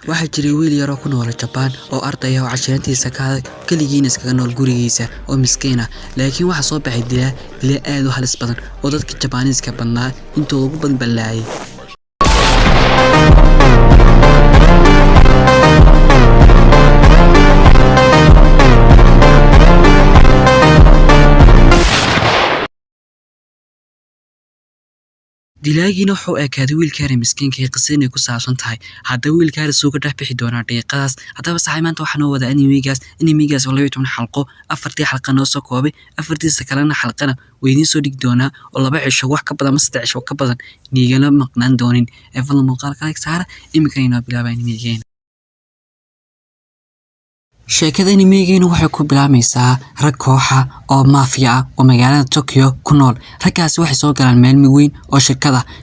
waxaa jiray wiil yar oo ku nool Japan oo arday ah oo cashaantiisa kaligiina iskaga nool gurigiisa oo miskiin ah laakiin waxa soo baxay dilaa aad u halis badan oo dadka Japanese-ka badnaa inta ugu banbalaayay dilaagina wuxuu eekaaday wiilkaari miskiinka ee qasina ku saabsan tahay hadda wiilkaari soo ka dhax bixi doona daqiiqadaas hadaba saxay maanta waxaan wada animigaas oo 12 xalqo afartii xalqa noo soo koobay afartiisa kalena xalqana weydiin soo dhig doona oo laba cisho wax ka badan ama 3 cisho ka badan niigana maqnaan doonin ee fadlan muuqaalka saara imika inoo bilaabay animigeen sheekada animegeena waxay ku bilaamaysaa rag kooxa oo mafia oo magaalada Tokyo ku nool raggaas waxay soo galaan meel weyn oo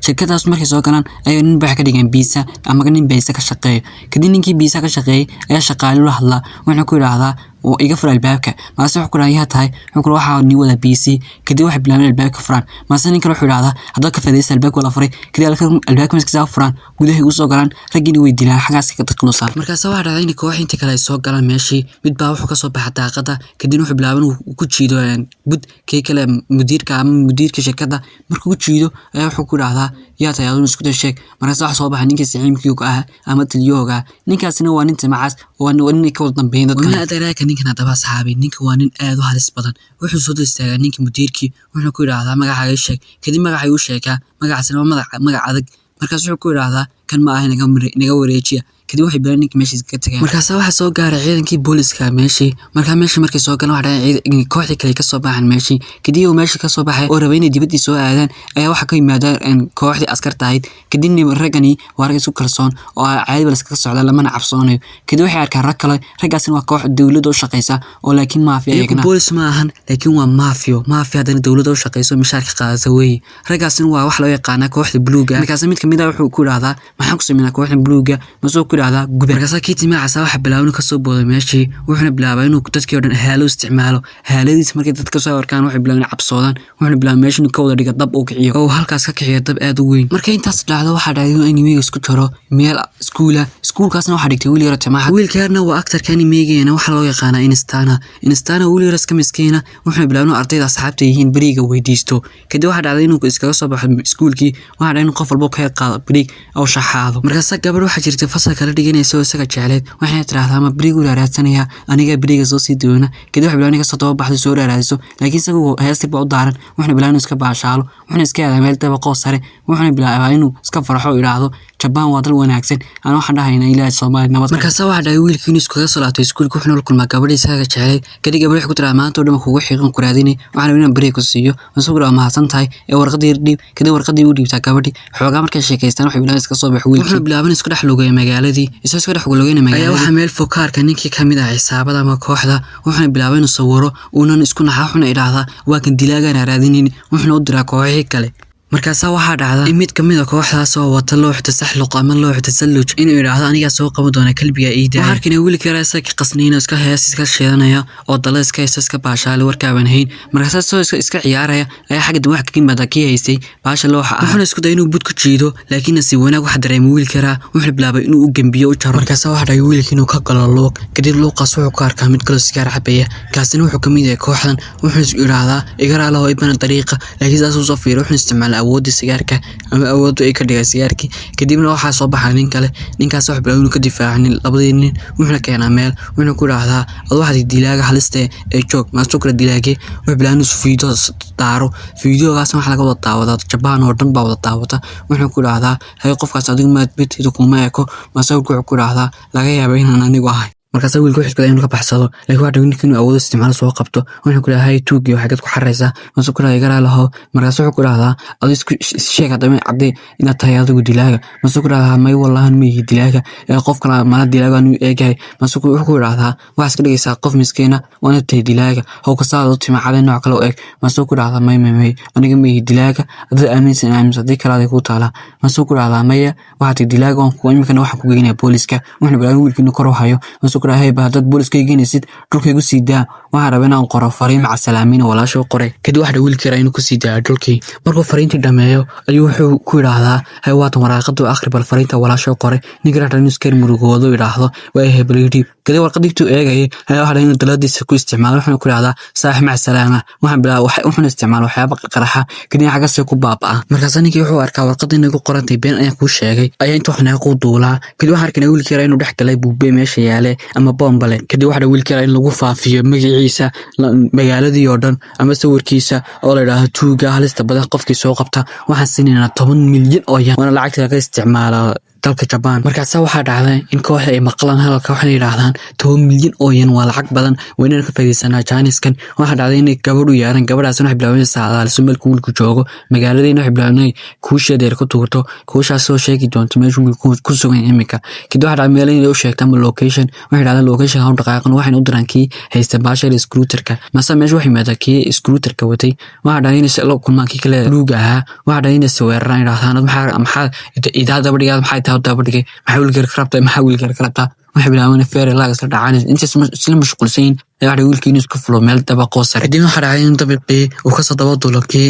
shirkadaas markay soo galaan ay nin baax ka dhigan biisa ama nin biisa ka shaqeeyo kadib ninkii biisa ka shaqeeyay ayaa shaqaale la hadla wuxuu ku yiraahdaa oo iga fur albaabka maase wuxuu ku raayaa tahay wuxuu waxa ni wada biisi kadib wax bilaabay albaabka furan maase ninka wuxuu yiraahdaa hadda ka fadhiisa albaabka wala furay kadib albaabka miska furan gudaha ugu soo galaan ragina way dilaan xagaas ka taqnuusan markaas waxa dhacday in koox inta kale ay soo galaan meeshii mid baa wuxuu ka soo baxay daaqada kadib wuxuu bilaabay inuu ku jiido bud kale mudiirka shirkadda markuu ku jiido ayaa wuxuu ku yiraahdaa yaa taayadun isku sheeg markaas waxa soo baxay ninkii saxiibkiiga ah ama tiliyooga ninkaasina waa nin timacaas oo nin ka wada dambeeyay dadka ninkan hadaba saxaabay ninka waa nin aad u halis badan wuxuu soo distaagaa ninkii mudiirkii wuxuu ku yiraahdaa magacaaga sheeg kadib magacay uu sheegaa magacaasina waa magac adag markaas wuxuu ku yiraahdaa kan ma ahayn naga wareejiya kadib waxay bilaabeen ninkii meeshii ka tagay markaas waxa soo gaaray ciidankii booliska meeshii markay soo galaan waxa dhacay kooxdii kale ka soo baxan meeshii kadib uu meeshii ka soo baxay oo rabay inay dibadii soo aadaan ayaa waxa ka yimaadeen kooxdii askarta ahayd kadib ragani waa rag isku kalsoon oo caadi bal iska socda lamana cabsoonayo kadib waxay arkaan rag kale raggaasina waa koox dawladda u shaqeysa oo laakiin mafia ayagana boolis ma ahan laakiin waa mafia dana dawladda u shaqeyso mishaarka qaadata way raggaasina waa wax loo yaqaan kooxda bluega markaas mid kamid ah wuxuu ku yiraahdaa maxaan ku sameynaa kooxda bluega masoo ku yiraahdaa markaas kiiti magacaas waxa bilaabay ka soo booday meeshii wuxuuna bilaabay inuu dadkii oo dhan haalo isticmaalo haaladiis markay dadka soo arkaan waxay bilaabeen cabsoodaan wuxuuna bilaabay meeshii ka wada dhiga dab oo kiciyo oo halkaas ka kiciyo dab aad u weyn markay intaas dhacdo waxa dhacay in anime isku jiro meel iskuulkaasna waxa dhigtay wiil yar tamaha wiilkaarna waa actor animegeena waxa loo yaqaan Instana wiil yar iska miskiina wuxuuna bilaabay ardayda asxaabta yihiin bariga weydiisto kadib waxa dhacday inuu iskaga soo baxo iskuulkii waxa dhacay in qof walba ka qaado barig oo shaxaado markaas gabadh waxa jirtay fasal kala dhiganaysa isaga jecleed waxay tiraahdaa ma barigu raadsanaya aniga bariga soo sii doona kadib waxa bilaabay ka soo baxdo soo raadayso laakiin isagu heesti baa u daaran wuxuuna bilaabay iska baashaalo wuxuuna iska aaday meel dabaqo sare wuxuuna bilaabay inuu iska farxo yiraahdo Japan waa dal wanaagsan aan waxaan dhahaynaa ilaahay Soomaaliya nabad markaas waxa dhacay wiilkii isku ka soo laabtay iskuulka wuxuuna la kulmaa gabadh isaga jecleed kadib gabadh ku tiraa maanta oo dhan kugu xiiqan ku raadinay waxaan inaan bariga ku siiyo masuul ma hasan tahay ee warqadii dhiib kadib warqadii u dhiibtaa gabadhii xoogaa markay sheekaystaan waxay bilaabeen iska soo baxay wiilkii wuxuu bilaabay isku dhex lugay magaaladii isagoo dhex lugayna magaalada ayaa waxa meel fokaarka ninkii kamid ah xisaabada ama kooxda wuxuuna bilaabay inuu sawiro uuna isku naxaa wuxuuna idhaahdaa waa kan dilaagan raadinin wuxuuna u diraa kooxihii kale markaas waxa dhacda mid kamid ah kooxdaas oo wata loox tasaxluq ama loox tasalluj inuu yiraahdo aniga soo qaban doona kalbiga iida markii wiilka raasa ka qasniina iska hees iska sheedanaya oo dalaska iska baashaale warkaaban hayn markaas soo iska ciyaaraya ayaa xagga wax ka yimaada kii haystay baasha looxa wuxuuna isku day inuu bud ku jiido laakiin si wanaag wax dareemay wiilka wuxuu bilaabay inuu u gambiyo u jaro markaas waxa dhacay wiilkii inuu ka galo looq kadib looqaas wuxuu ka arkaa mid kale sigaar cabaya kaasina wuxuu kamid yahay kooxdan wuxuu yiraahdaa igaraalo oo ibana dariiqa laakiin saas uu soo fiiro wuxuu isticmaalay awoodda sigaarka ama awoodda ay ka dhigay sigaarkii kadibna waxa soo baxay nin kale ninkaas wax bilaabay inuu ka difaacay labadii nin wuxuu keenaa meel wuxuu ku raahdaa ad waxa dilaaga halista ee joog ma soo kala dilaagay wuxuu bilaabay inuu fiido daaro fiidogaas waxa laga wada daawadaa Japan oo dhan baa wada daawata wuxuu ku raahdaa hay qofkaas adigu ma bitido kuma eko ma soo ku raahdaa laga yaabay inaan anigu ahay markaas wiilku wuxuu isku inuu ka baxsado laakiin waxa dhigin inuu awood isticmaalo soo qabto wuxuu ku leeyahay tuugi waxa ku xareysa masoo kala igara laho markaas wuxuu ku raahdaa adigu isku sheeg hadaba cadday inaad tahay adigu dilaaga masoo ku raahdaa may wallahi ma yihi dilaaga qof kale ma dilaaga inuu eegay masoo wuxuu ku raahdaa wax iska dhigaysa qof miskiina wana tahay dilaaga oo ka saado timacada nooc kale oo eeg masoo ku raahdaa may aniga ma yihi dilaaga hadda aaminsan hadii kale ku taala masoo ku raahdaa may waxa dilaaga oo ku imkana waxa ku geynaa booliska wuxuu bilaabay wiilkii kor u hayo masoo ku dhahay baa dad booliska geynaysid dhulkay ku sii daa waxaan rabaa inaan qoro fariin maca salaamiin walaasho qoray kadib waxa wiilkii yara inuu ku sii daa dhulkii markuu fariintii dhameeyo ayuu wuxuu ku yiraahdaa hay waatan waraaqadu akhri bal fariinta walaasho qoray ninka raadin iskar murugoodo yiraahdo way hebelidi kadib warqadii eegay waxa inuu daladiisa ku isticmaalo wuxuu ku yiraahdaa saaxiib maca salaama waxaan bilaa wuxuu isticmaalo waxyaabo qaraxa kadib xaga soo ku baabaa markaas ninkii wuxuu arkaa warqadii inagu qorantay been ayaan ku sheegay ayaa inta waxna ku duulaa kadib waxa arkay wiilkii yara inuu dhex galay buube meesha yaale ama bombale kadib waxa wiilkii yara in lagu faafiyo magaciisa magaaladii oo dhan ama sawirkiisa oo la yiraahdo tuuga halista badan qofkii soo qabta waxaan siinayna 10 milyan oo yan wana lacagta laga isticmaalo dalka Japan markaas waxa dhacday in kooxda ay maqlaan halka waxay yiraahdaan 10 milyan oo yan waa lacag badan wayna ka faa'iideysanaa Chinese-kan waxa dhacday in gabadhu yaaran gabadhaasna waxay bilaabeysaa saadaal sumal kuulku joogo magaaladayna waxay bilaabnay kuushadeer ku tuurto kuushaas soo sheegi doonto meeshu ku sugan imika kadib waxa dhacday meelaha ay u sheegtaan location waxay dhacday location aan dhaqaaqan waxaan u diraankii haysta baashada scooterka masa meeshu waxay maadakii scooterka watay waxa dhacday in loo kulmaankii kale luuga waxa dhacday in saweeraan yiraahdaan maxaa idaada badhiga maxay dabadhigay maxawilka karabta waxa bilaabana feere laga isla dhacaan inta isla mashquulsan yahay wiilkiina isku fulo meel dabaqo sare kadib waxa dhacay in dabaqii uu ka soo daba dolokii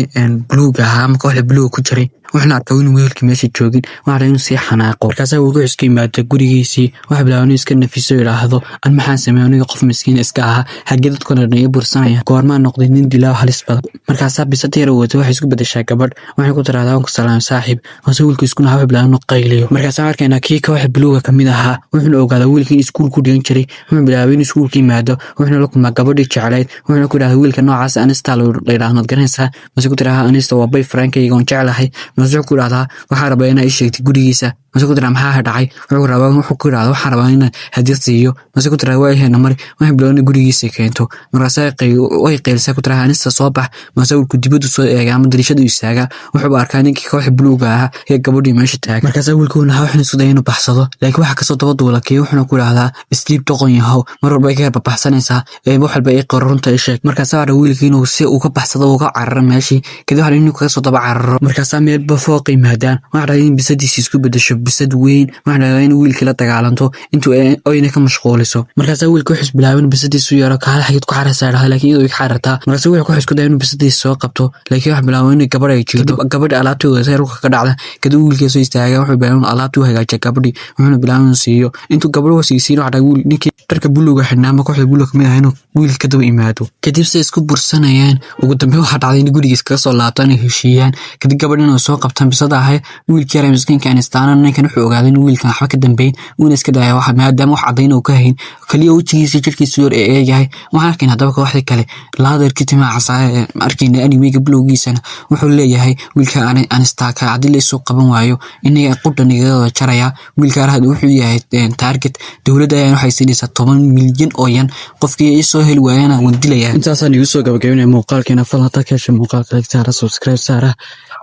bluega ama kooxda blue ku jiray waxna arkay in wiilkii meesha joogin waxa inuu si xanaaqo markaas uu ugu iska yimaado gurigiisii waxa bilaabay iska nafiso yiraahdo an maxaan sameeyay qof miskiin iska ah hagid dadkuna dhanay bursanaya goorma noqday nin dilaa halis badan markaas bisadeer wato waxa isku bedeshay gabadh waxa ku tiraahdaa ku salaam saaxiib waxa wiilkii isku naxay bilaabay qayliyo markaas arkayna kii kooxda bluega kamid ahaa wuxuu ogaaday wiilkii iskuul ku dhigan jiray wuxuu bilaabay in iskuulka yimaado wuxuu la kulmaa gabadhii jecelayd wuxuu ku yiraahdaa wiilka noocaas anista la yiraahdo garanaysa waxa ku tiraahdaa anista waa boyfriend kayga oo jecelahay wuxuu ku yiraahdaa waxa rabaa inay sheegtay gurigiisa waxa ku tiraahdaa maxaa dhacay wuxuu ku yiraahdaa waxa rabaa inay hadii siiyo waxa ku tiraahdaa way heena mar waxa bilaabay gurigiisa keento markaas ay qeylsa ku tiraahdaa anista soo bax masawirku dibadu soo eegay ama dirishada istaaga wuxuu arkaa ninkii koox bluega ah ee gabadhii meesha taag markaas wiilkuna waxa isku day inuu baxsado laakiin waxa ka soo daba duulakay wuxuu ku yiraahdaa sleep toqon yahow mar walba ay ka baxsanaysaa wax walba ay qorrunta ay sheeg markaas waxa wiilkiina si uu ka baxsado uga carar meeshii kadib waxa inuu ka soo daba cararo markaas meel ba fooq yimaadaan waxa in bisadiisa isku bedesho bisad weyn waxa in wiilkii la dagaalanto intuu ayna ka mashquuliso markaas wiilku wuxuu bilaabay bisadiisu yaro ka hal xigid ku xarasay laakiin iyadoo ka xarata markaas wuxuu isku day inuu bisadiisa soo qabto laakiin waxa bilaabay in gabadh ay jirto gabadh alaabteeda seerka ka dhacda kadib wiilkii soo istaagay wuxuu bilaabay in alaabtu hagaajiyo gabadhii wuxuu bilaabay inuu siiyo intuu gabadhu siisiin waxa wiil ninkii darka buluga xidhnaa ma kooxda buluga kamid ah inuu wiil ka daba imaado kadib say isku bursanayaan ugu dambeyn waxa dhacday in gurigiisa ka soo laabtaan ay heshiiyaan kadib gabadhina oo soo qabtaan bisada ahay wiilkii yar miskiinka Einstein ninkan wuxuu ogaaday in wiilkan waxba ka dambeyn uu iska daayay waxa maadaama wax cadeyn uu ka hayn kaliya wajigiisa jirkiisa yar ee yahay waxa arkeen hadaba kooxda kale laadarkii timaa casaay arkeen anime-ga bulugiisana wuxuu leeyahay wiilka Einstein ka adil isoo qaban waayo inay qudaniga jaraya wiilka arhad wuxuu yahay target dawladda ay waxay siinaysaa 10 milyan oo yan qofkii ay soo heli waayana waan dilayaa intaas aan igu soo gabagabeynay muuqaalkeena falanta ka heshay muuqaalka saara subscribe saara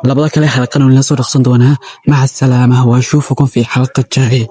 labada kale xalqan oo la soo dhaqsan doonaa maca salaamaha waa shuufakum fi xalqa jaahi